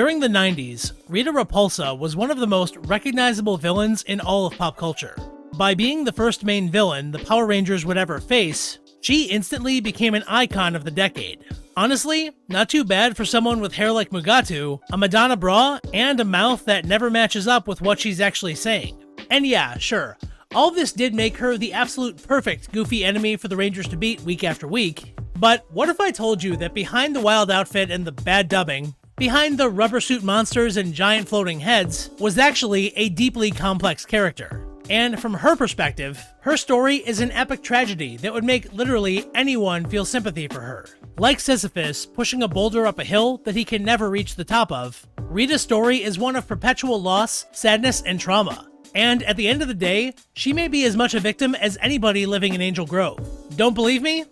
During the 90s, Rita Repulsa was one of the most recognizable villains in all of pop culture. By being the first main villain the Power Rangers would ever face, she instantly became an icon of the decade. Honestly, not too bad for someone with hair like Mugatu, a Madonna bra, and a mouth that never matches up with what she's actually saying. And yeah, sure, all this did make her the absolute perfect goofy enemy for the Rangers to beat week after week, but what if I told you that behind the wild outfit and the bad dubbing, behind the rubber suit monsters and giant floating heads, was actually a deeply complex character? And from her perspective, her story is an epic tragedy that would make literally anyone feel sympathy for her. Like Sisyphus pushing a boulder up a hill that he can never reach the top of, Rita's story is one of perpetual loss, sadness, and trauma. And at the end of the day, she may be as much a victim as anybody living in Angel Grove. Don't believe me?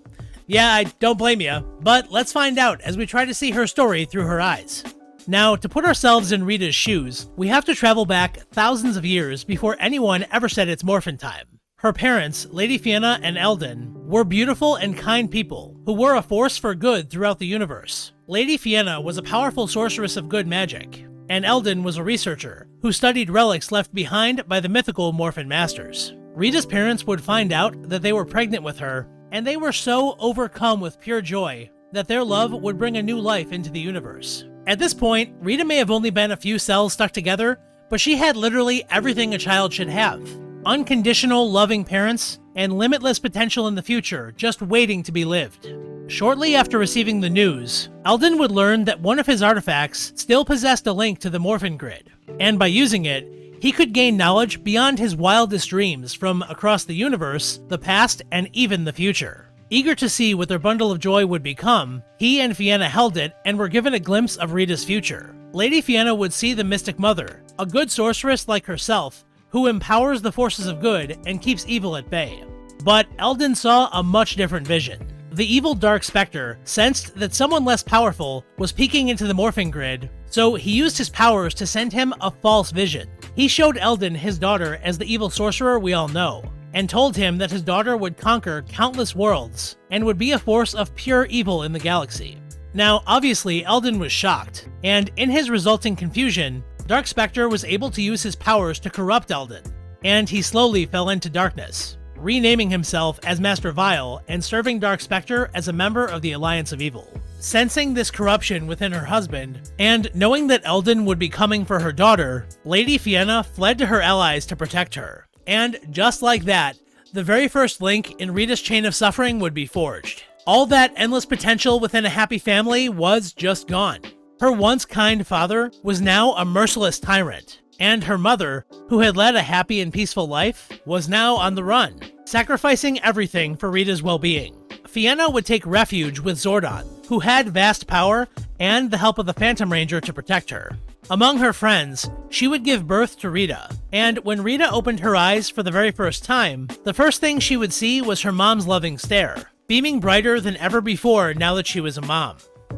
Yeah, I don't blame ya, but let's find out as we try to see her story through her eyes. Now, to put ourselves in Rita's shoes, we have to travel back thousands of years before anyone ever said it's morphin time. Her parents, Lady Fianna and Eldon, were beautiful and kind people who were a force for good throughout the universe. Lady Fianna was a powerful sorceress of good magic, and Eldon was a researcher who studied relics left behind by the mythical Morphin Masters. Rita's parents would find out that they were pregnant with her, and they were so overcome with pure joy that their love would bring a new life into the universe. At this point, Rita may have only been a few cells stuck together, but she had literally everything a child should have. Unconditional, loving parents, and limitless potential in the future just waiting to be lived. Shortly after receiving the news, Eldon would learn that one of his artifacts still possessed a link to the Morphin Grid, and by using it, he could gain knowledge beyond his wildest dreams from across the universe, the past, and even the future. Eager to see what their bundle of joy would become, he and Fianna held it and were given a glimpse of Rita's future. Lady Fianna would see the Mystic Mother, a good sorceress like herself, who empowers the forces of good and keeps evil at bay. But Eldon saw a much different vision. The evil Dark Spectre sensed that someone less powerful was peeking into the Morphin Grid, so he used his powers to send him a false vision. He showed Eldon his daughter as the evil sorcerer we all know, and told him that his daughter would conquer countless worlds and would be a force of pure evil in the galaxy. Now, obviously, Eldon was shocked, and in his resulting confusion, Dark Spectre was able to use his powers to corrupt Eldon, and he slowly fell into darkness, renaming himself as Master Vile and serving Dark Spectre as a member of the Alliance of Evil. Sensing this corruption within her husband, and knowing that Eldon would be coming for her daughter, Lady Fianna fled to her allies to protect her. And just like that, the very first link in Rita's chain of suffering would be forged. All that endless potential within a happy family was just gone. Her once kind father was now a merciless tyrant, and her mother, who had led a happy and peaceful life, was now on the run, sacrificing everything for Rita's well-being. Fianna would take refuge with Zordon, who had vast power and the help of the Phantom Ranger to protect her. Among her friends, she would give birth to Rita, and when Rita opened her eyes for the very first time, the first thing she would see was her mom's loving stare, beaming brighter than ever before now that she was a mom.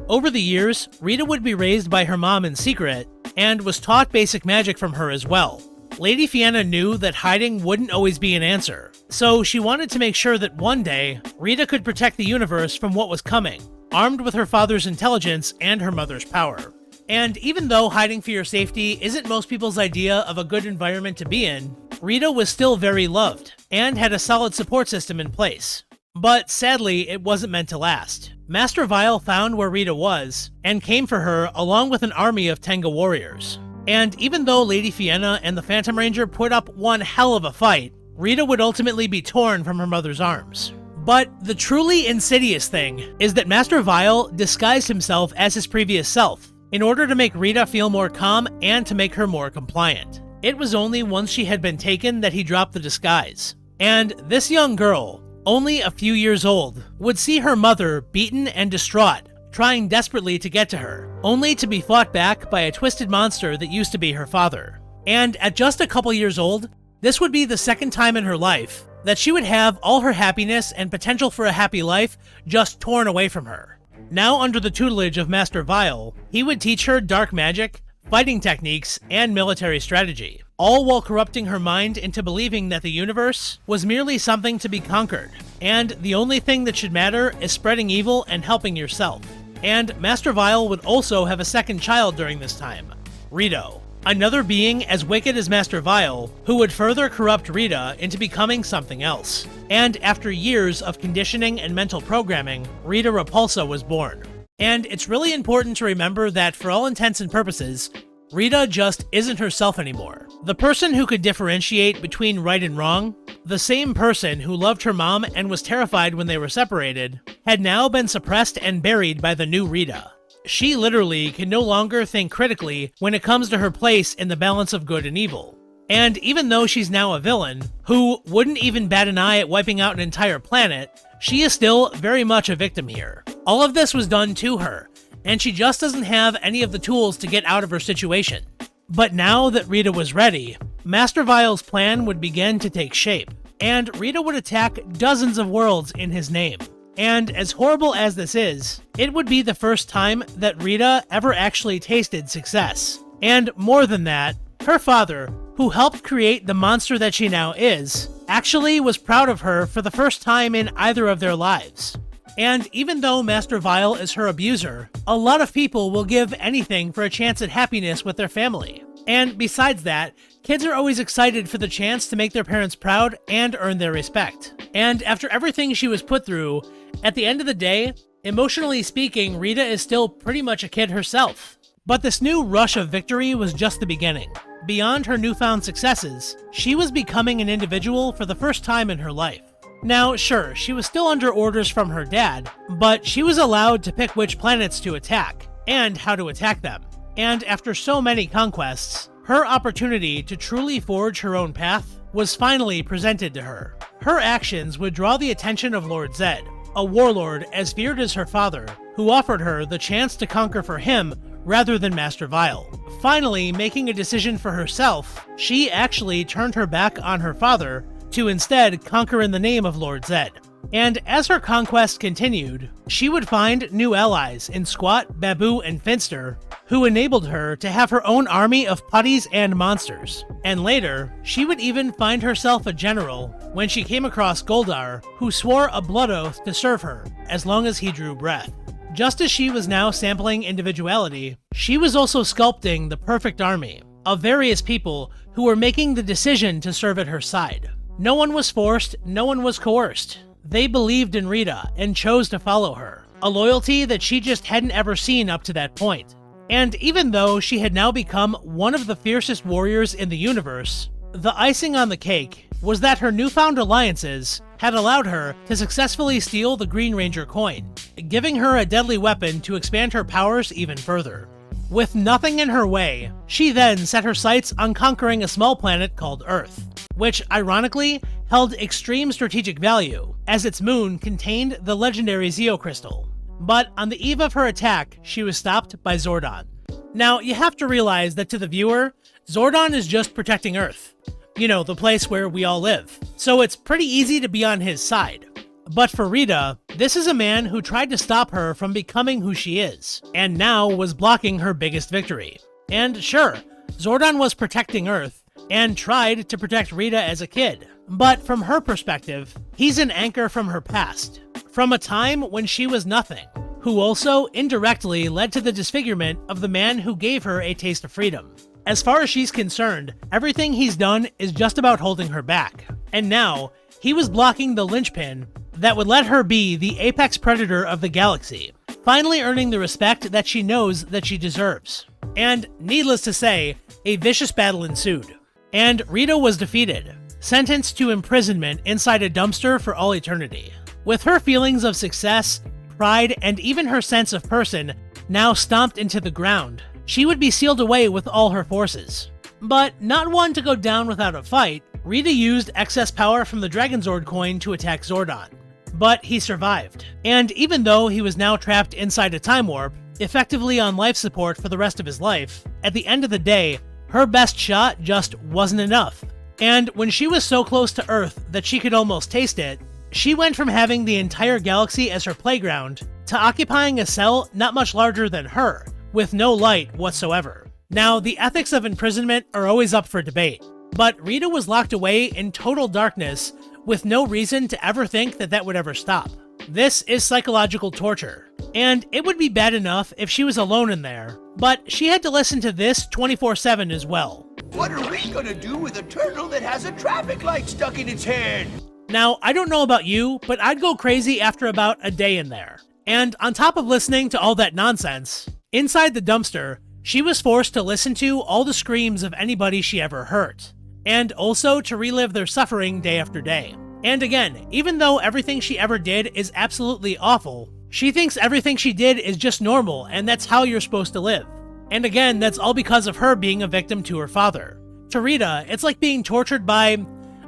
Over the years, Rita would be raised by her mom in secret, and was taught basic magic from her as well. Lady Fianna knew that hiding wouldn't always be an answer, so she wanted to make sure that one day, Rita could protect the universe from what was coming, armed with her father's intelligence and her mother's power. And even though hiding for your safety isn't most people's idea of a good environment to be in, Rita was still very loved, and had a solid support system in place. But sadly, it wasn't meant to last. Master Vile found where Rita was, and came for her along with an army of Tenga warriors. And even though Lady Fianna and the Phantom Ranger put up one hell of a fight, Rita would ultimately be torn from her mother's arms. But the truly insidious thing is that Master Vile disguised himself as his previous self, in order to make Rita feel more calm and to make her more compliant. It was only once she had been taken that he dropped the disguise. And this young girl, only a few years old, would see her mother beaten and distraught, trying desperately to get to her, only to be fought back by a twisted monster that used to be her father. And at just a couple years old, this would be the second time in her life that she would have all her happiness and potential for a happy life just torn away from her. Now under the tutelage of Master Vile, he would teach her dark magic, fighting techniques, and military strategy, all while corrupting her mind into believing that the universe was merely something to be conquered, and the only thing that should matter is spreading evil and helping yourself. And Master Vile would also have a second child during this time, Rita, another being as wicked as Master Vile, who would further corrupt Rita into becoming something else. And after years of conditioning and mental programming, Rita Repulsa was born. And it's really important to remember that for all intents and purposes, Rita just isn't herself anymore. The person who could differentiate between right and wrong, the same person who loved her mom and was terrified when they were separated, had now been suppressed and buried by the new Rita. She literally can no longer think critically when it comes to her place in the balance of good and evil. And even though she's now a villain, who wouldn't even bat an eye at wiping out an entire planet, she is still very much a victim here. All of this was done to her, and she just doesn't have any of the tools to get out of her situation. But now that Rita was ready, Master Vile's plan would begin to take shape, and Rita would attack dozens of worlds in his name. And as horrible as this is, it would be the first time that Rita ever actually tasted success. And more than that, her father, who helped create the monster that she now is, actually was proud of her for the first time in either of their lives. And even though Master Vile is her abuser, a lot of people will give anything for a chance at happiness with their family. And besides that, kids are always excited for the chance to make their parents proud and earn their respect. And after everything she was put through, at the end of the day, emotionally speaking, Rita is still pretty much a kid herself. But this new rush of victory was just the beginning. Beyond her newfound successes, she was becoming an individual for the first time in her life. Now, sure, she was still under orders from her dad, but she was allowed to pick which planets to attack, and how to attack them. And after so many conquests, her opportunity to truly forge her own path was finally presented to her. Her actions would draw the attention of Lord Zed, a warlord as feared as her father, who offered her the chance to conquer for him rather than Master Vile. Finally, making a decision for herself, she actually turned her back on her father to instead conquer in the name of Lord Zed. And as her conquest continued, she would find new allies in Squat, Babu, and Finster, who enabled her to have her own army of putties and monsters. And later, she would even find herself a general when she came across Goldar, who swore a blood oath to serve her as long as he drew breath. Just as she was now sampling individuality, she was also sculpting the perfect army of various people who were making the decision to serve at her side. No one was forced, no one was coerced. They believed in Rita and chose to follow her, a loyalty that she just hadn't ever seen up to that point. And even though she had now become one of the fiercest warriors in the universe, the icing on the cake was that her newfound alliances had allowed her to successfully steal the Green Ranger coin, giving her a deadly weapon to expand her powers even further. With nothing in her way, she then set her sights on conquering a small planet called Earth, which ironically held extreme strategic value, as its moon contained the legendary Zeo Crystal. But on the eve of her attack, she was stopped by Zordon. Now, you have to realize that to the viewer, Zordon is just protecting Earth. You know, the place where we all live. So it's pretty easy to be on his side. But for Rita, this is a man who tried to stop her from becoming who she is, and now was blocking her biggest victory. And sure, Zordon was protecting Earth, and tried to protect Rita as a kid. But from her perspective, he's an anchor from her past, from a time when she was nothing, who also indirectly led to the disfigurement of the man who gave her a taste of freedom. As far as she's concerned, everything he's done is just about holding her back. And now, he was blocking the linchpin that would let her be the apex predator of the galaxy, finally earning the respect that she knows that she deserves. And needless to say, a vicious battle ensued. And Rita was defeated, sentenced to imprisonment inside a dumpster for all eternity. With her feelings of success, pride, and even her sense of person now stomped into the ground, she would be sealed away with all her forces. But not one to go down without a fight, Rita used excess power from the Dragonzord coin to attack Zordon. But he survived. And even though he was now trapped inside a time warp, effectively on life support for the rest of his life, at the end of the day, her best shot just wasn't enough. And when she was so close to Earth that she could almost taste it, she went from having the entire galaxy as her playground to occupying a cell not much larger than her, with no light whatsoever. Now, the ethics of imprisonment are always up for debate, but Rita was locked away in total darkness with no reason to ever think that that would ever stop. This is psychological torture, And it would be bad enough if she was alone in there, but she had to listen to this 24/7 as well. What are we gonna do with a turtle that has a traffic light stuck in its head? Now, I don't know about you, but I'd go crazy after about a day in there. And on top of listening to all that nonsense, inside the dumpster, she was forced to listen to all the screams of anybody she ever hurt, and also to relive their suffering day after day. And again, even though everything she ever did is absolutely awful, she thinks everything she did is just normal and that's how you're supposed to live. And again, that's all because of her being a victim to her father. To Rita, it's like being tortured by,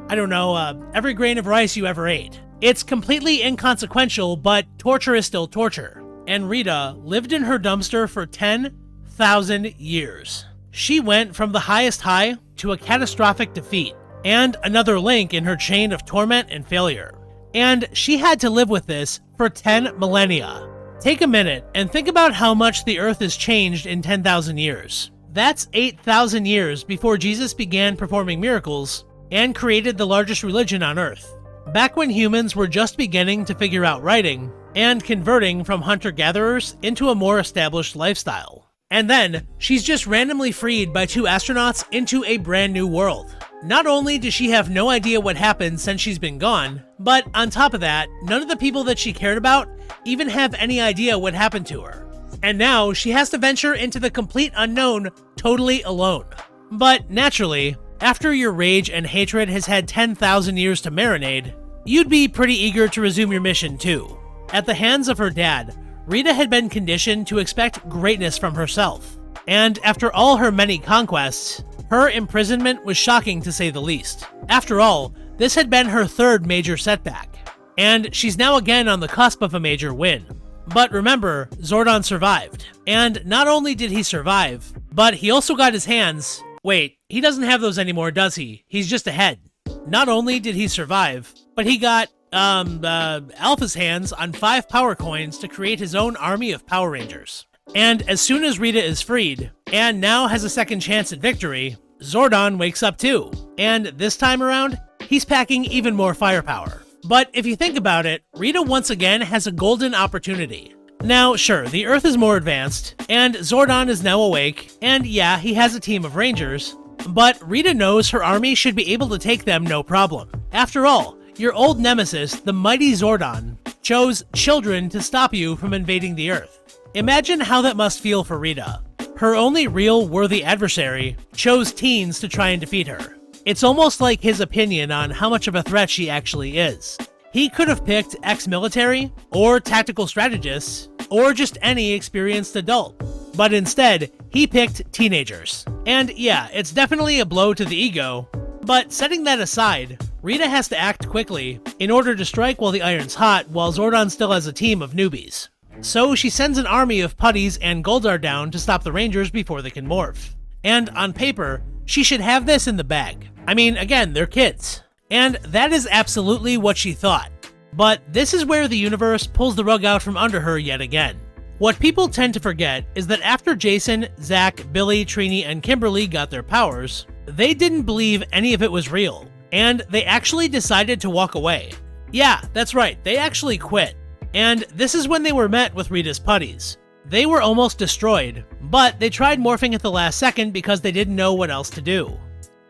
I don't know, every grain of rice you ever ate. It's completely inconsequential, but torture is still torture. And Rita lived in her dumpster for 10,000 years. She went from the highest high to a catastrophic defeat, and another link in her chain of torment and failure. And she had to live with this for 10 millennia. Take a minute and think about how much the Earth has changed in 10,000 years. That's 8,000 years before Jesus began performing miracles and created the largest religion on Earth. Back when humans were just beginning to figure out writing and converting from hunter-gatherers into a more established lifestyle. And then, she's just randomly freed by 2 astronauts into a brand new world. Not only does she have no idea what happened since she's been gone, but on top of that, none of the people that she cared about even have any idea what happened to her. And now, she has to venture into the complete unknown totally alone. But naturally, after your rage and hatred has had 10,000 years to marinate, you'd be pretty eager to resume your mission too. At the hands of her dad, Rita had been conditioned to expect greatness from herself. And after all her many conquests, her imprisonment was shocking to say the least. After all, this had been her 3rd major setback, and she's now again on the cusp of a major win. But remember, Zordon survived. And not only did he survive, but he also got his hands... Wait, he doesn't have those anymore, does he? He's just a head. Not only did he survive, but he got, Alpha's hands on 5 power coins to create his own army of Power Rangers. And as soon as Rita is freed, and now has a second chance at victory, Zordon wakes up too. And this time around, he's packing even more firepower. But if you think about it, Rita once again has a golden opportunity. Now, sure, the Earth is more advanced, and Zordon is now awake, and yeah, he has a team of Rangers, but Rita knows her army should be able to take them no problem. After all, your old nemesis, the mighty Zordon, chose children to stop you from invading the Earth. Imagine how that must feel for Rita. Her only real worthy adversary chose teens to try and defeat her. It's almost like his opinion on how much of a threat she actually is. He could have picked ex-military, or tactical strategists, or just any experienced adult. But instead, he picked teenagers. And yeah, it's definitely a blow to the ego, but setting that aside, Rita has to act quickly in order to strike while the iron's hot while Zordon still has a team of newbies. So she sends an army of putties and Goldar down to stop the Rangers before they can morph. And on paper, she should have this in the bag. I mean, again, they're kids. And that is absolutely what she thought. But this is where the universe pulls the rug out from under her yet again. What people tend to forget is that after Jason, Zach, Billy, Trini, and Kimberly got their powers, they didn't believe any of it was real, and they actually decided to walk away. Yeah, that's right, they actually quit. And this is when they were met with Rita's putties. They were almost destroyed, but they tried morphing at the last second because they didn't know what else to do.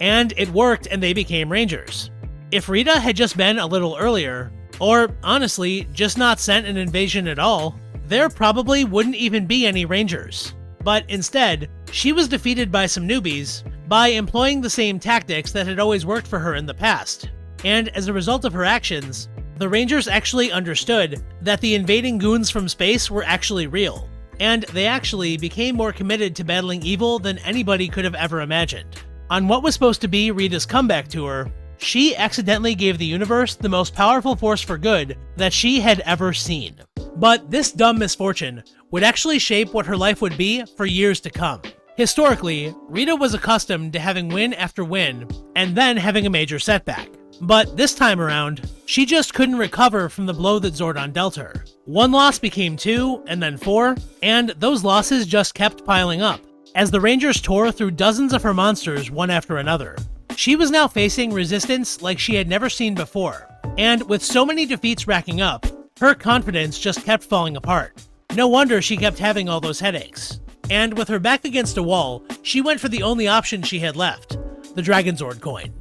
And it worked and they became Rangers. If Rita had just been a little earlier, or honestly, just not sent an invasion at all, there probably wouldn't even be any Rangers. But instead, she was defeated by some newbies by employing the same tactics that had always worked for her in the past. And as a result of her actions, the Rangers actually understood that the invading goons from space were actually real, and they actually became more committed to battling evil than anybody could have ever imagined. On what was supposed to be Rita's comeback tour, she accidentally gave the universe the most powerful force for good that she had ever seen. But this dumb misfortune would actually shape what her life would be for years to come. Historically, Rita was accustomed to having win after win, and then having a major setback. But this time around, she just couldn't recover from the blow that Zordon dealt her. One loss became 2, and then 4, and those losses just kept piling up, as the Rangers tore through dozens of her monsters one after another. She was now facing resistance like she had never seen before, and with so many defeats racking up, her confidence just kept falling apart. No wonder she kept having all those headaches. And with her back against a wall, she went for the only option she had left, the Dragon Zord coin.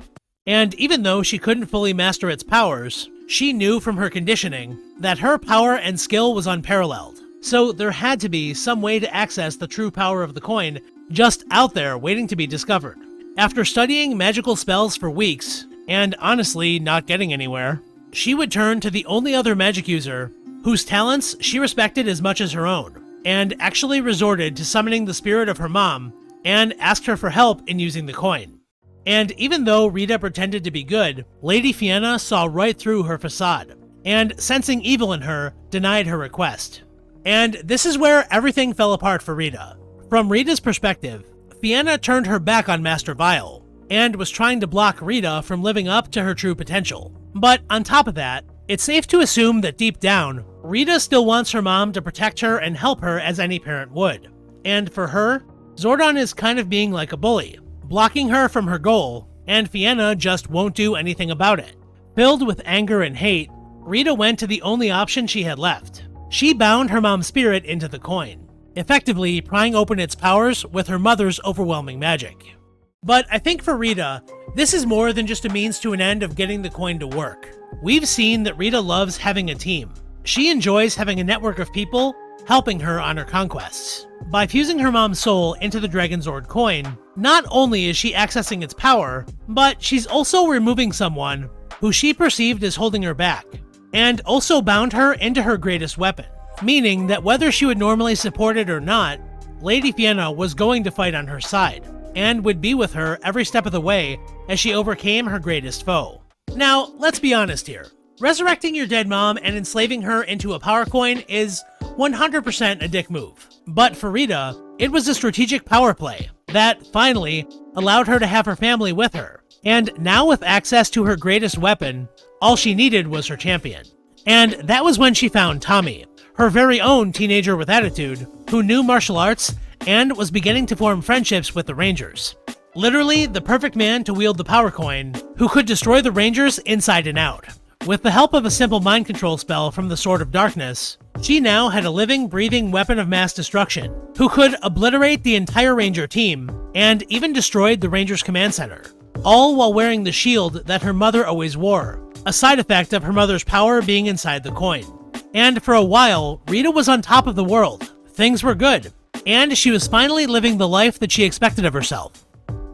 And even though she couldn't fully master its powers, she knew from her conditioning that her power and skill was unparalleled. So there had to be some way to access the true power of the coin just out there waiting to be discovered. After studying magical spells for weeks, and honestly not getting anywhere, she would turn to the only other magic user whose talents she respected as much as her own, and actually resorted to summoning the spirit of her mom and asked her for help in using the coin. And even though Rita pretended to be good, Lady Fianna saw right through her facade, and sensing evil in her, denied her request. And this is where everything fell apart for Rita. From Rita's perspective, Fianna turned her back on Master Vile, and was trying to block Rita from living up to her true potential. But on top of that, it's safe to assume that deep down, Rita still wants her mom to protect her and help her as any parent would. And for her, Zordon is kind of being like a bully, blocking her from her goal, and Fianna just won't do anything about it. Filled with anger and hate, Rita went to the only option she had left. She bound her mom's spirit into the coin, effectively prying open its powers with her mother's overwhelming magic. But I think for Rita, this is more than just a means to an end of getting the coin to work. We've seen that Rita loves having a team. She enjoys having a network of people helping her on her conquests. By fusing her mom's soul into the Dragon Zord coin, not only is she accessing its power, but she's also removing someone who she perceived as holding her back, and also bound her into her greatest weapon, meaning that whether she would normally support it or not, Lady Fianna was going to fight on her side, and would be with her every step of the way as she overcame her greatest foe. Now, let's be honest here. Resurrecting your dead mom and enslaving her into a power coin is 100% a dick move. But for Rita, it was a strategic power play that finally allowed her to have her family with her. And now with access to her greatest weapon, all she needed was her champion. And that was when she found Tommy, her very own teenager with attitude, who knew martial arts and was beginning to form friendships with the Rangers. Literally the perfect man to wield the power coin, who could destroy the Rangers inside and out. With the help of a simple mind control spell from the Sword of Darkness, she now had a living, breathing weapon of mass destruction, who could obliterate the entire Ranger team, and even destroyed the Rangers Command Center, all while wearing the shield that her mother always wore, a side effect of her mother's power being inside the coin. And for a while, Rita was on top of the world. Things were good, and she was finally living the life that she expected of herself.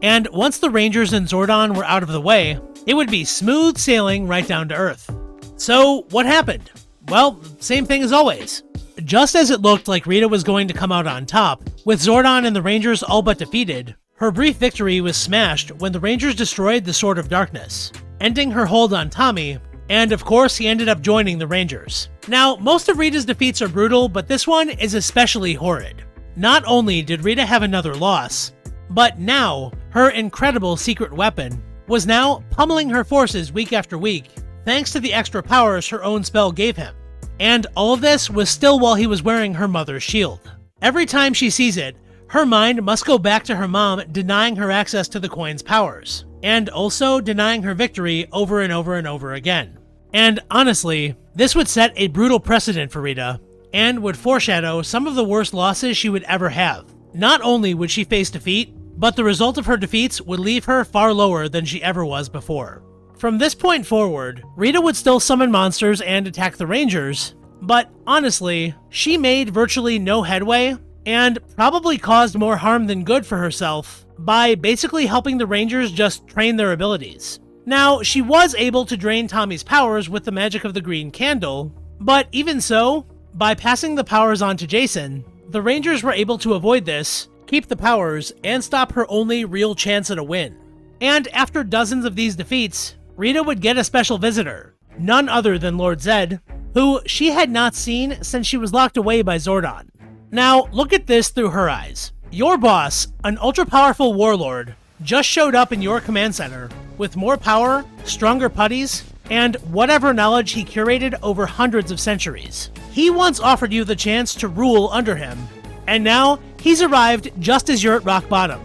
And once the Rangers and Zordon were out of the way, it would be smooth sailing right down to Earth. So, what happened? Well, same thing as always. Just as it looked like Rita was going to come out on top, with Zordon and the Rangers all but defeated, her brief victory was smashed when the Rangers destroyed the Sword of Darkness, ending her hold on Tommy, and of course he ended up joining the Rangers. Now, most of Rita's defeats are brutal, but this one is especially horrid. Not only did Rita have another loss, but now her incredible secret weapon was now pummeling her forces week after week, thanks to the extra powers her own spell gave him. And all of this was still while he was wearing her mother's shield. Every time she sees it, her mind must go back to her mom denying her access to the coin's powers, and also denying her victory over and over and over again. And honestly, this would set a brutal precedent for Rita, and would foreshadow some of the worst losses she would ever have. Not only would she face defeat, but the result of her defeats would leave her far lower than she ever was before. From this point forward, Rita would still summon monsters and attack the Rangers, but honestly, she made virtually no headway, and probably caused more harm than good for herself by basically helping the Rangers just train their abilities. Now, she was able to drain Tommy's powers with the magic of the green candle, but even so, by passing the powers on to Jason, the Rangers were able to avoid this, keep the powers, and stop her only real chance at a win. And after dozens of these defeats, Rita would get a special visitor, none other than Lord Zed, who she had not seen since she was locked away by Zordon. Now, look at this through her eyes. Your boss, an ultra-powerful warlord, just showed up in your command center with more power, stronger putties, and whatever knowledge he curated over hundreds of centuries. He once offered you the chance to rule under him, and now he's arrived just as you're at rock bottom.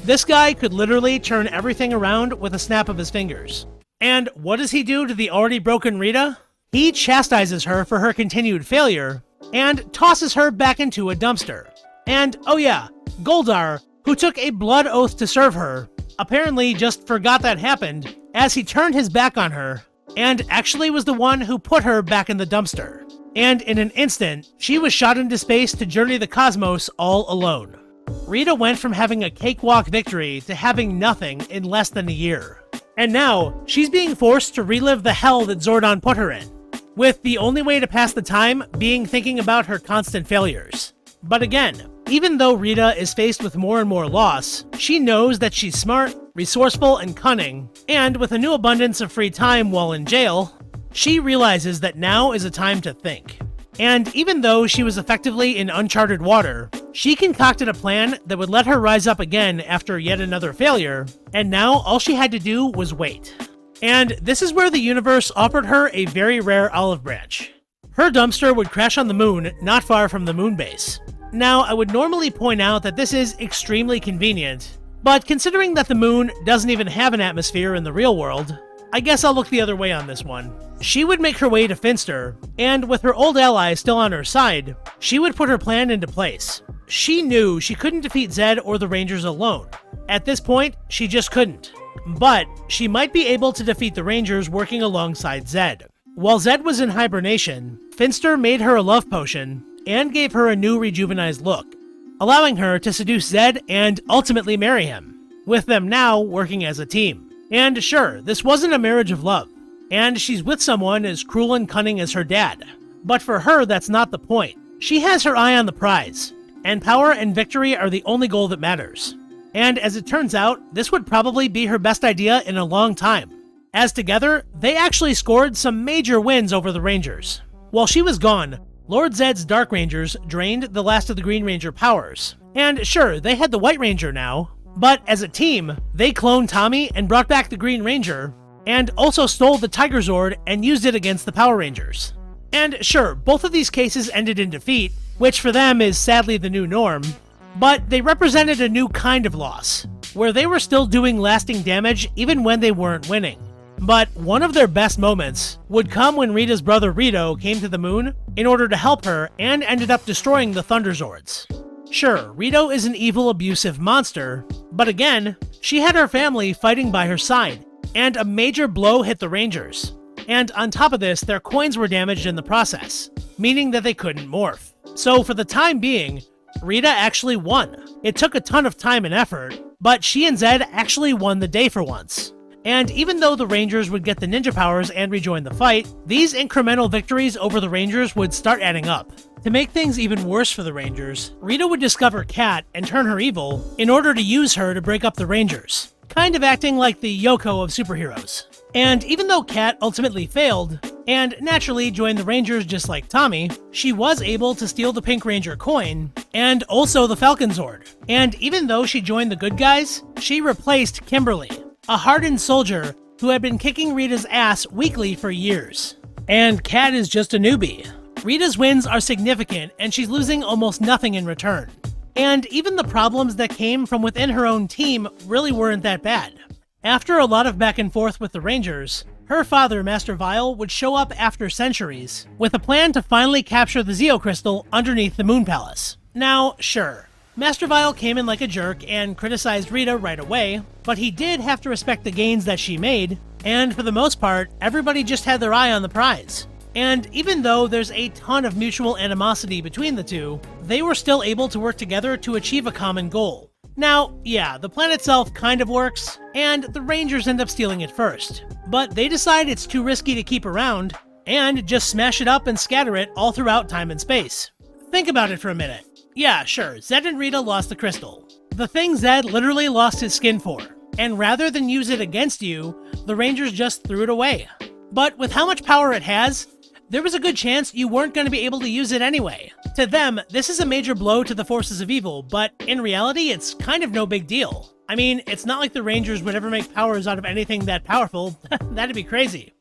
This guy could literally turn everything around with a snap of his fingers. And what does he do to the already broken Rita? He chastises her for her continued failure, and tosses her back into a dumpster. And oh yeah, Goldar, who took a blood oath to serve her, apparently just forgot that happened as he turned his back on her and actually was the one who put her back in the dumpster. And in an instant, she was shot into space to journey the cosmos all alone. Rita went from having a cakewalk victory to having nothing in less than a year. And now, she's being forced to relive the hell that Zordon put her in, with the only way to pass the time being thinking about her constant failures. But again, even though Rita is faced with more and more loss, she knows that she's smart, resourceful, and cunning, and with a new abundance of free time while in jail, she realizes that now is a time to think. And even though she was effectively in uncharted water, she concocted a plan that would let her rise up again after yet another failure, and now all she had to do was wait. And this is where the universe offered her a very rare olive branch. Her dumpster would crash on the moon not far from the moon base. Now, I would normally point out that this is extremely convenient, but considering that the moon doesn't even have an atmosphere in the real world, I guess I'll look the other way on this one. She would make her way to Finster, and with her old ally still on her side, she would put her plan into place. She knew she couldn't defeat Zed or the Rangers alone. At this point, she just couldn't. But she might be able to defeat the Rangers working alongside Zed. While Zed was in hibernation, Finster made her a love potion and gave her a new rejuvenized look, allowing her to seduce Zed and ultimately marry him, with them now working as a team. And sure, this wasn't a marriage of love, and she's with someone as cruel and cunning as her dad. But for her, that's not the point. She has her eye on the prize, and power and victory are the only goal that matters. And as it turns out, this would probably be her best idea in a long time, as together, they actually scored some major wins over the Rangers. While she was gone, Lord Zed's Dark Rangers drained the last of the Green Ranger powers. And sure, they had the White Ranger now, but as a team, they cloned Tommy and brought back the Green Ranger, and also stole the Tiger Zord and used it against the Power Rangers. And sure, both of these cases ended in defeat, which for them is sadly the new norm, but they represented a new kind of loss, where they were still doing lasting damage even when they weren't winning. But one of their best moments would come when Rita's brother Rito came to the moon in order to help her and ended up destroying the Thunder Zords. Sure, Rito is an evil, abusive monster, but again, she had her family fighting by her side, and a major blow hit the Rangers. And on top of this, their coins were damaged in the process, meaning that they couldn't morph. So for the time being, Rita actually won. It took a ton of time and effort, but she and Zed actually won the day for once. And even though the Rangers would get the ninja powers and rejoin the fight, these incremental victories over the Rangers would start adding up. To make things even worse for the Rangers, Rita would discover Cat and turn her evil in order to use her to break up the Rangers, kind of acting like the Yoko of superheroes. And even though Cat ultimately failed, and naturally joined the Rangers just like Tommy, she was able to steal the Pink Ranger coin, and also the Falcon Zord. And even though she joined the good guys, she replaced Kimberly, a hardened soldier who had been kicking Rita's ass weekly for years. And Cat is just a newbie. Rita's wins are significant, and she's losing almost nothing in return. And even the problems that came from within her own team really weren't that bad. After a lot of back and forth with the Rangers, her father, Master Vile, would show up after centuries, with a plan to finally capture the Zeo Crystal underneath the Moon Palace. Now, sure, Master Vile came in like a jerk and criticized Rita right away, but he did have to respect the gains that she made, and for the most part, everybody just had their eye on the prize. And even though there's a ton of mutual animosity between the two, they were still able to work together to achieve a common goal. Now, yeah, the plan itself kind of works, and the Rangers end up stealing it first, but they decide it's too risky to keep around, and just smash it up and scatter it all throughout time and space. Think about it for a minute. Yeah, sure, Zed and Rita lost the crystal, the thing Zed literally lost his skin for, and rather than use it against you, the Rangers just threw it away. But with how much power it has, there was a good chance you weren't going to be able to use it anyway. To them, this is a major blow to the forces of evil, but in reality, it's kind of no big deal. I mean, it's not like the Rangers would ever make powers out of anything that powerful. That'd be crazy.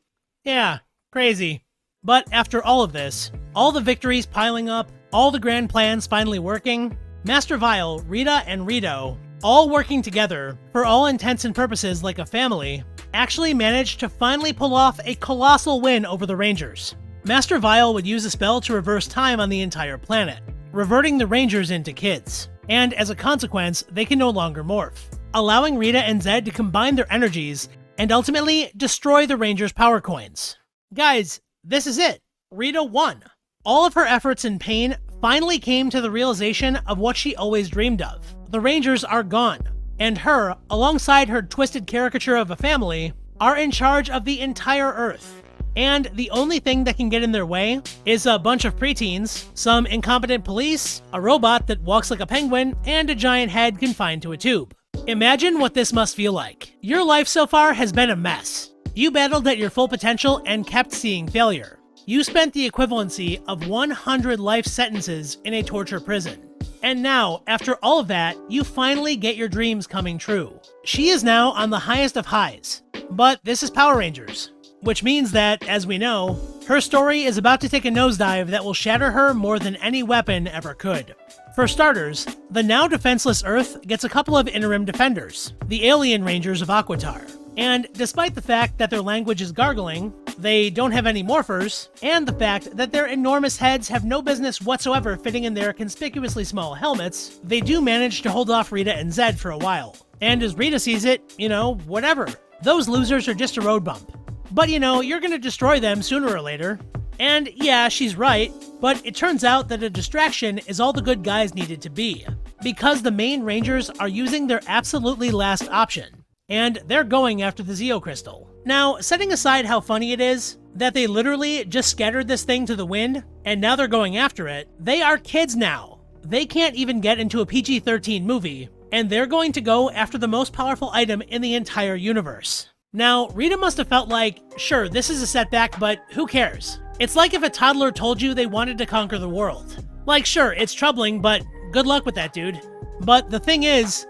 Yeah, crazy. But after all of this, all the victories piling up, all the grand plans finally working, Master Vile, Rita, and Rito, all working together, for all intents and purposes like a family, actually managed to finally pull off a colossal win over the Rangers. Master Vile would use a spell to reverse time on the entire planet, reverting the Rangers into kids, and as a consequence, they can no longer morph, allowing Rita and Zed to combine their energies and ultimately destroy the Rangers' power coins. Guys, this is it. Rita won. All of her efforts and pain finally came to the realization of what she always dreamed of. The Rangers are gone, and her, alongside her twisted caricature of a family, are in charge of the entire Earth. And the only thing that can get in their way is a bunch of preteens, some incompetent police, a robot that walks like a penguin, and a giant head confined to a tube. Imagine what this must feel like. Your life so far has been a mess. You battled at your full potential and kept seeing failure. You spent the equivalency of 100 life sentences in a torture prison. And now, after all of that, you finally get your dreams coming true. She is now on the highest of highs. But this is Power Rangers, which means that, as we know, her story is about to take a nosedive that will shatter her more than any weapon ever could. For starters, the now defenseless Earth gets a couple of interim defenders, the alien Rangers of Aquitar. And despite the fact that their language is gargling, they don't have any morphers, and the fact that their enormous heads have no business whatsoever fitting in their conspicuously small helmets, they do manage to hold off Rita and Zed for a while. And as Rita sees it, whatever. Those losers are just a road bump. But you're gonna destroy them sooner or later. And yeah, she's right, but it turns out that a distraction is all the good guys needed to be, because the main Rangers are using their absolutely last option, and they're going after the Zeo Crystal. Now, setting aside how funny it is that they literally just scattered this thing to the wind, and now they're going after it, they are kids now. They can't even get into a PG-13 movie, and they're going to go after the most powerful item in the entire universe. Now, Rita must have felt like, sure, this is a setback, but who cares? It's like if a toddler told you they wanted to conquer the world. Like, sure, it's troubling, but good luck with that, dude. But the thing is,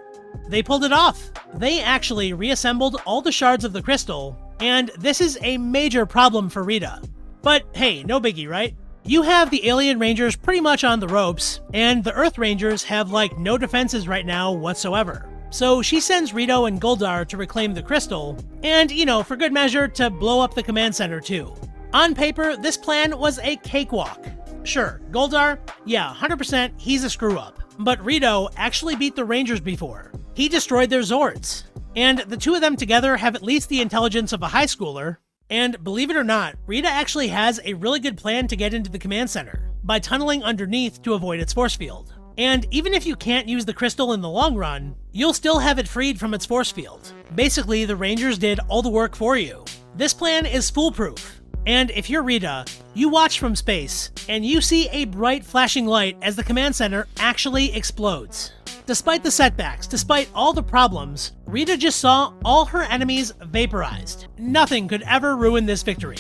they pulled it off. They actually reassembled all the shards of the crystal, and this is a major problem for Rita. But hey, no biggie, right? You have the alien Rangers pretty much on the ropes, and the Earth Rangers have like no defenses right now whatsoever. So she sends Rito and Goldar to reclaim the crystal, and, for good measure, to blow up the command center too. On paper, this plan was a cakewalk. Sure, Goldar, yeah, 100% he's a screw-up. But Rito actually beat the Rangers before. He destroyed their Zords. And the two of them together have at least the intelligence of a high schooler. And believe it or not, Rita actually has a really good plan to get into the command center, by tunneling underneath to avoid its force field. And even if you can't use the crystal in the long run, you'll still have it freed from its force field. Basically, the Rangers did all the work for you. This plan is foolproof. And if you're Rita, you watch from space, and you see a bright flashing light as the command center actually explodes. Despite the setbacks, despite all the problems, Rita just saw all her enemies vaporized. Nothing could ever ruin this victory.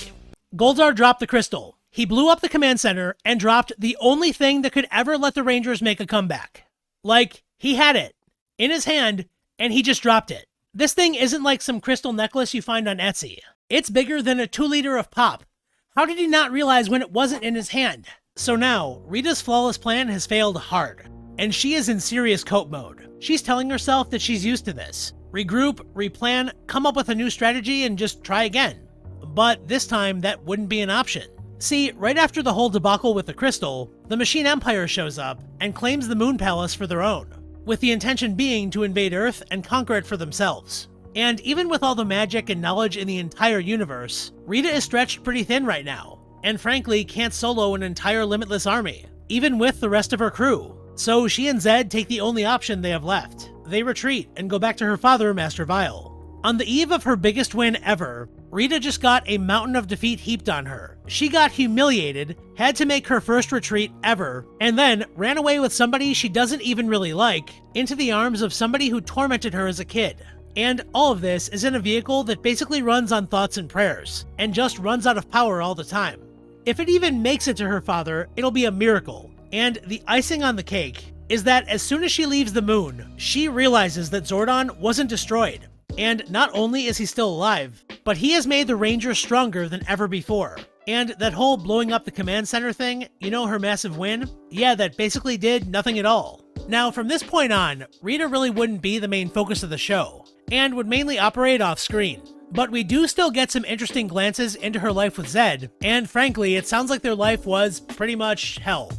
Goldar dropped the crystal. He blew up the command center and dropped the only thing that could ever let the Rangers make a comeback. Like, he had it in his hand, and he just dropped it. This thing isn't like some crystal necklace you find on Etsy. It's bigger than a 2-liter of pop. How did he not realize when it wasn't in his hand? So now, Rita's flawless plan has failed hard, and she is in serious cope mode. She's telling herself that she's used to this. Regroup, replan, come up with a new strategy, and just try again. But this time, that wouldn't be an option. See, right after the whole debacle with the crystal, the Machine Empire shows up and claims the Moon Palace for their own, with the intention being to invade Earth and conquer it for themselves. And even with all the magic and knowledge in the entire universe, Rita is stretched pretty thin right now, and frankly can't solo an entire limitless army, even with the rest of her crew. So she and Zed take the only option they have left. They retreat and go back to her father, Master Vile. On the eve of her biggest win ever, Rita just got a mountain of defeat heaped on her. She got humiliated, had to make her first retreat ever, and then ran away with somebody she doesn't even really like, into the arms of somebody who tormented her as a kid. And all of this is in a vehicle that basically runs on thoughts and prayers, and just runs out of power all the time. If it even makes it to her father, it'll be a miracle. And the icing on the cake is that as soon as she leaves the moon, she realizes that Zordon wasn't destroyed. And not only is he still alive, but he has made the Rangers stronger than ever before. And that whole blowing up the command center thing, her massive win? Yeah, that basically did nothing at all. Now, from this point on, Rita really wouldn't be the main focus of the show, and would mainly operate off-screen. But we do still get some interesting glances into her life with Zed, and frankly, it sounds like their life was pretty much hell.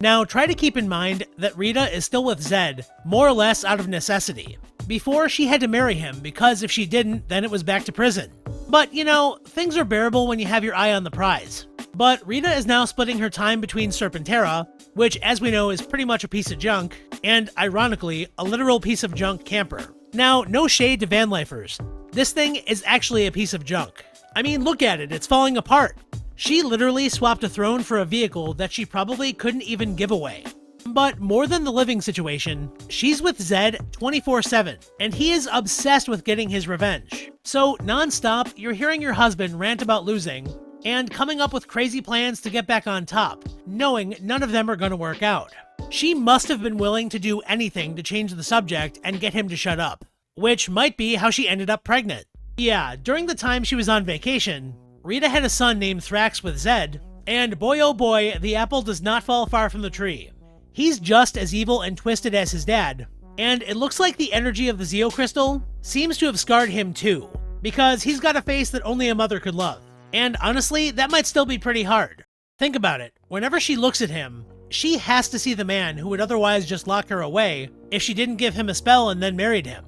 Now, try to keep in mind that Rita is still with Zed, more or less out of necessity. Before, she had to marry him, because if she didn't, then it was back to prison. But, you know, things are bearable when you have your eye on the prize. But Rita is now splitting her time between Serpentera, which, as we know, is pretty much a piece of junk, and, ironically, a literal piece of junk camper. Now, no shade to van lifers. This thing is actually a piece of junk. I mean, look at it, it's falling apart. She literally swapped a throne for a vehicle that she probably couldn't even give away. But more than the living situation, she's with Zed 24/7, and he is obsessed with getting his revenge. So non-stop, you're hearing your husband rant about losing, and coming up with crazy plans to get back on top, knowing none of them are going to work out. She must have been willing to do anything to change the subject and get him to shut up. Which might be how she ended up pregnant. Yeah, during the time she was on vacation, Rita had a son named Thrax with Zed, and boy oh boy, the apple does not fall far from the tree. He's just as evil and twisted as his dad, and it looks like the energy of the Zeo Crystal seems to have scarred him too, because he's got a face that only a mother could love. And honestly, that might still be pretty hard. Think about it, whenever she looks at him, she has to see the man who would otherwise just lock her away if she didn't give him a spell and then married him.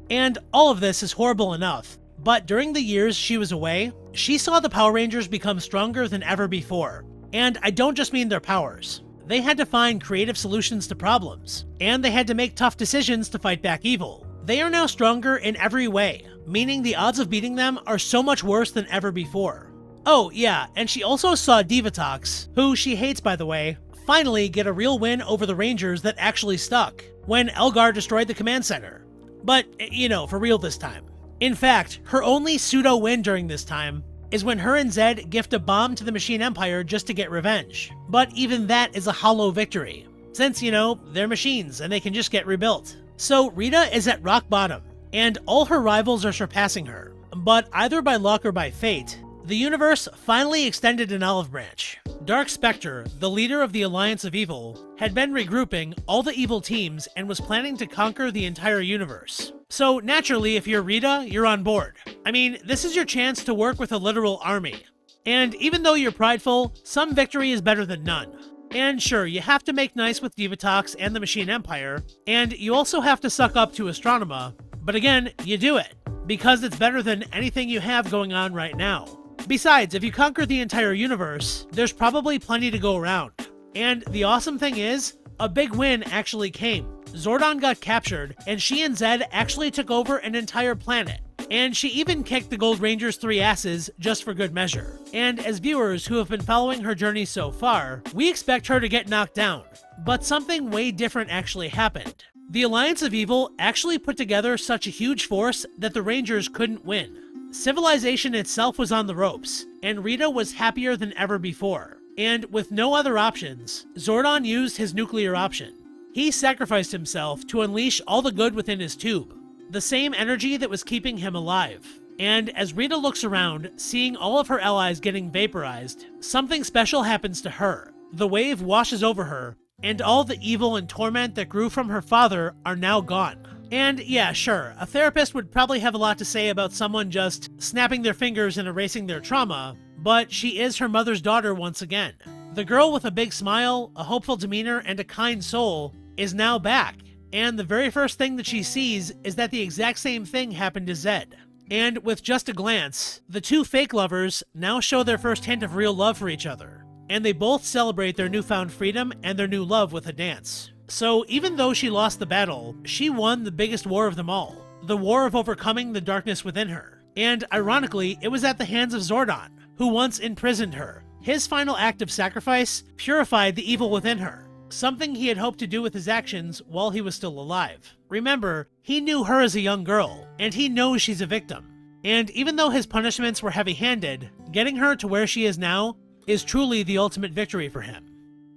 And all of this is horrible enough, but during the years she was away, she saw the Power Rangers become stronger than ever before. And I don't just mean their powers. They had to find creative solutions to problems, and they had to make tough decisions to fight back evil. They are now stronger in every way, meaning the odds of beating them are so much worse than ever before. Oh yeah, and she also saw Divatox, who she hates by the way, finally get a real win over the Rangers that actually stuck, when Elgar destroyed the command center. But, you know, for real this time. In fact, her only pseudo-win during this time is when her and Zed gift a bomb to the Machine Empire just to get revenge. But even that is a hollow victory, since, you know, they're machines and they can just get rebuilt. So Rita is at rock bottom, and all her rivals are surpassing her. But either by luck or by fate, the universe finally extended an olive branch. Dark Spectre, the leader of the Alliance of Evil, had been regrouping all the evil teams and was planning to conquer the entire universe. So naturally, if you're Rita, you're on board. I mean, this is your chance to work with a literal army. And even though you're prideful, some victory is better than none. And sure, you have to make nice with Divatox and the Machine Empire, and you also have to suck up to Astronema, but again, you do it, because it's better than anything you have going on right now. Besides, if you conquer the entire universe, there's probably plenty to go around. And the awesome thing is, a big win actually came. Zordon got captured, and she and Zed actually took over an entire planet. And she even kicked the Gold Rangers' 3 asses just for good measure. And as viewers who have been following her journey so far, we expect her to get knocked down. But something way different actually happened. The Alliance of Evil actually put together such a huge force that the Rangers couldn't win. Civilization itself was on the ropes, and Rita was happier than ever before. And with no other options, Zordon used his nuclear option. He sacrificed himself to unleash all the good within his tube, the same energy that was keeping him alive. And as Rita looks around, seeing all of her allies getting vaporized, something special happens to her. The wave washes over her, and all the evil and torment that grew from her father are now gone. And yeah, sure, a therapist would probably have a lot to say about someone just snapping their fingers and erasing their trauma, but she is her mother's daughter once again. The girl with a big smile, a hopeful demeanor, and a kind soul is now back, and the very first thing that she sees is that the exact same thing happened to Zed. And with just a glance, the two fake lovers now show their first hint of real love for each other, and they both celebrate their newfound freedom and their new love with a dance. So even though she lost the battle, she won the biggest war of them all, the war of overcoming the darkness within her. And ironically, it was at the hands of Zordon, who once imprisoned her. His final act of sacrifice purified the evil within her, something he had hoped to do with his actions while he was still alive. Remember, he knew her as a young girl, and he knows she's a victim. And even though his punishments were heavy-handed, getting her to where she is now is truly the ultimate victory for him.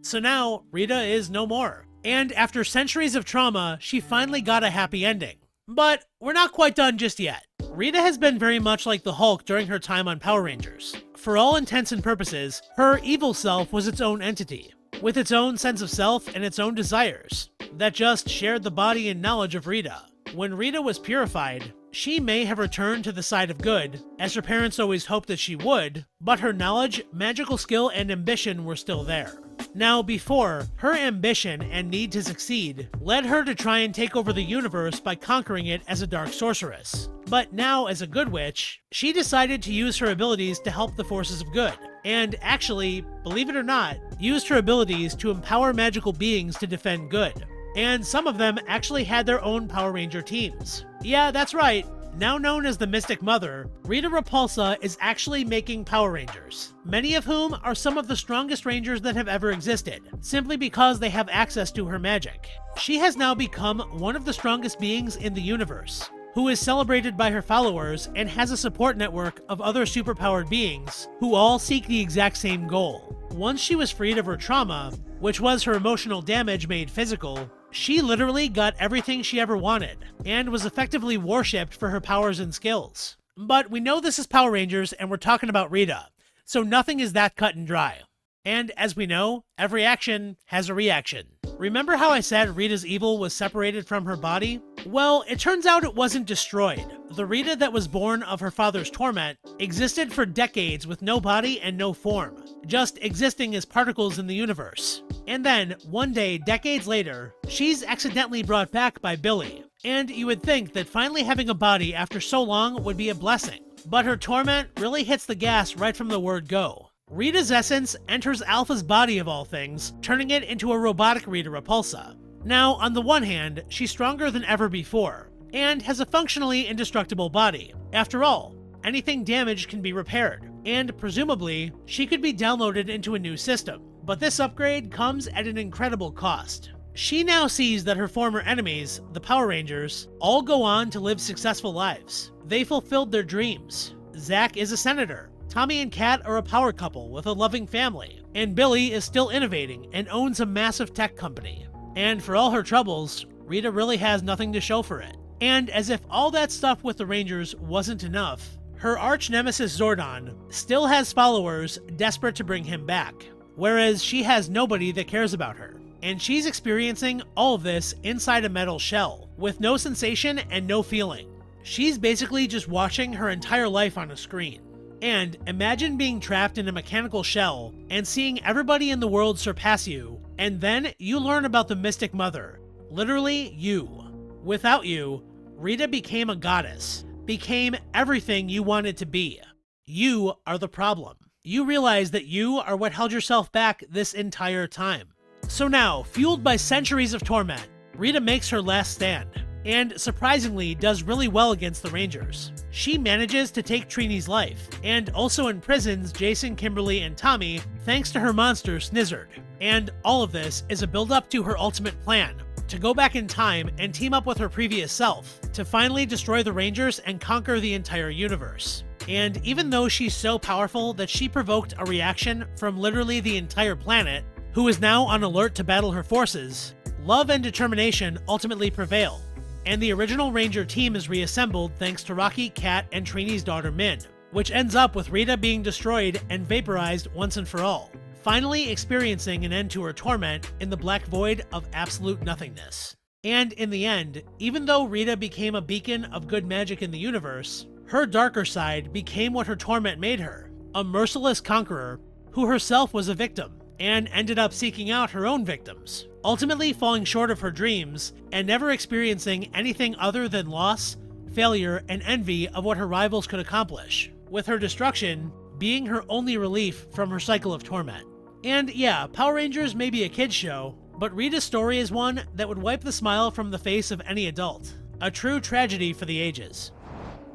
So now, Rita is no more. And after centuries of trauma, she finally got a happy ending. But we're not quite done just yet. Rita has been very much like the Hulk during her time on Power Rangers. For all intents and purposes, her evil self was its own entity, with its own sense of self and its own desires, that just shared the body and knowledge of Rita. When Rita was purified, She may have returned to the side of good, as her parents always hoped that she would, but her knowledge, magical skill, and ambition were still there. Now, before, her ambition and need to succeed led her to try and take over the universe by conquering it as a dark sorceress. But now, as a good witch, she decided to use her abilities to help the forces of good, and actually, believe it or not, used her abilities to empower magical beings to defend good. And some of them actually had their own Power Ranger teams. Yeah, that's right. Now known as the Mystic Mother, Rita Repulsa is actually making Power Rangers, many of whom are some of the strongest Rangers that have ever existed, simply because they have access to her magic. She has now become one of the strongest beings in the universe, who is celebrated by her followers and has a support network of other superpowered beings who all seek the exact same goal. Once she was freed of her trauma, which was her emotional damage made physical, she literally got everything she ever wanted, and was effectively worshipped for her powers and skills. But we know this is Power Rangers and we're talking about Rita, so nothing is that cut and dry. And as we know, every action has a reaction. Remember how I said Rita's evil was separated from her body? Well, it turns out it wasn't destroyed. The Rita that was born of her father's torment existed for decades with no body and no form, just existing as particles in the universe. And then, one day, decades later, she's accidentally brought back by Billy. And you would think that finally having a body after so long would be a blessing. But her torment really hits the gas right from the word go. Rita's essence enters Alpha's body of all things, turning it into a robotic Rita Repulsa. Now, on the one hand, she's stronger than ever before, and has a functionally indestructible body. After all, anything damaged can be repaired, and presumably, she could be downloaded into a new system. But this upgrade comes at an incredible cost. She now sees that her former enemies, the Power Rangers, all go on to live successful lives. They fulfilled their dreams. Zach is a senator. Tommy and Kat are a power couple with a loving family, and Billy is still innovating and owns a massive tech company. And for all her troubles, Rita really has nothing to show for it. And as if all that stuff with the Rangers wasn't enough, her arch nemesis Zordon still has followers desperate to bring him back, whereas she has nobody that cares about her. And she's experiencing all of this inside a metal shell, with no sensation and no feeling. She's basically just watching her entire life on a screen. And imagine being trapped in a mechanical shell and seeing everybody in the world surpass you, and then you learn about the Mystic Mother. Literally, you. Without you, Rita became a goddess, became everything you wanted to be. You are the problem. You realize that you are what held yourself back this entire time. So now, fueled by centuries of torment, Rita makes her last stand, and surprisingly does really well against the Rangers. She manages to take Trini's life, and also imprisons Jason, Kimberly, and Tommy thanks to her monster Snizzard. And all of this is a build-up to her ultimate plan, to go back in time and team up with her previous self, to finally destroy the Rangers and conquer the entire universe. And even though she's so powerful that she provoked a reaction from literally the entire planet, who is now on alert to battle her forces, love and determination ultimately prevail. And the original Ranger team is reassembled thanks to Rocky, Kat, and Trini's daughter Min, which ends up with Rita being destroyed and vaporized once and for all, finally experiencing an end to her torment in the black void of absolute nothingness. And in the end, even though Rita became a beacon of good magic in the universe, her darker side became what her torment made her, a merciless conqueror who herself was a victim, and ended up seeking out her own victims, ultimately falling short of her dreams and never experiencing anything other than loss, failure, and envy of what her rivals could accomplish, with her destruction being her only relief from her cycle of torment. And yeah, Power Rangers may be a kid's show, but Rita's story is one that would wipe the smile from the face of any adult. A true tragedy for the ages.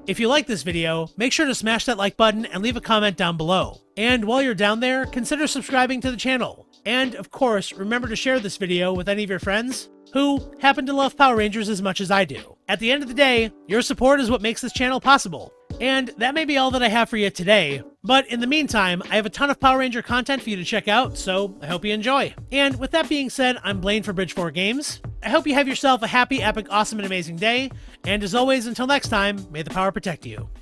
If you like this video, make sure to smash that like button and leave a comment down below. And while you're down there, consider subscribing to the channel. And of course, remember to share this video with any of your friends who happen to love Power Rangers as much as I do. At the end of the day, your support is what makes this channel possible. And that may be all that I have for you today, but in the meantime, I have a ton of Power Ranger content for you to check out, so I hope you enjoy. And with that being said, I'm Blaine for Bridge 4 Games. I hope you have yourself a happy, epic, awesome, and amazing day, and as always, until next time, may the power protect you.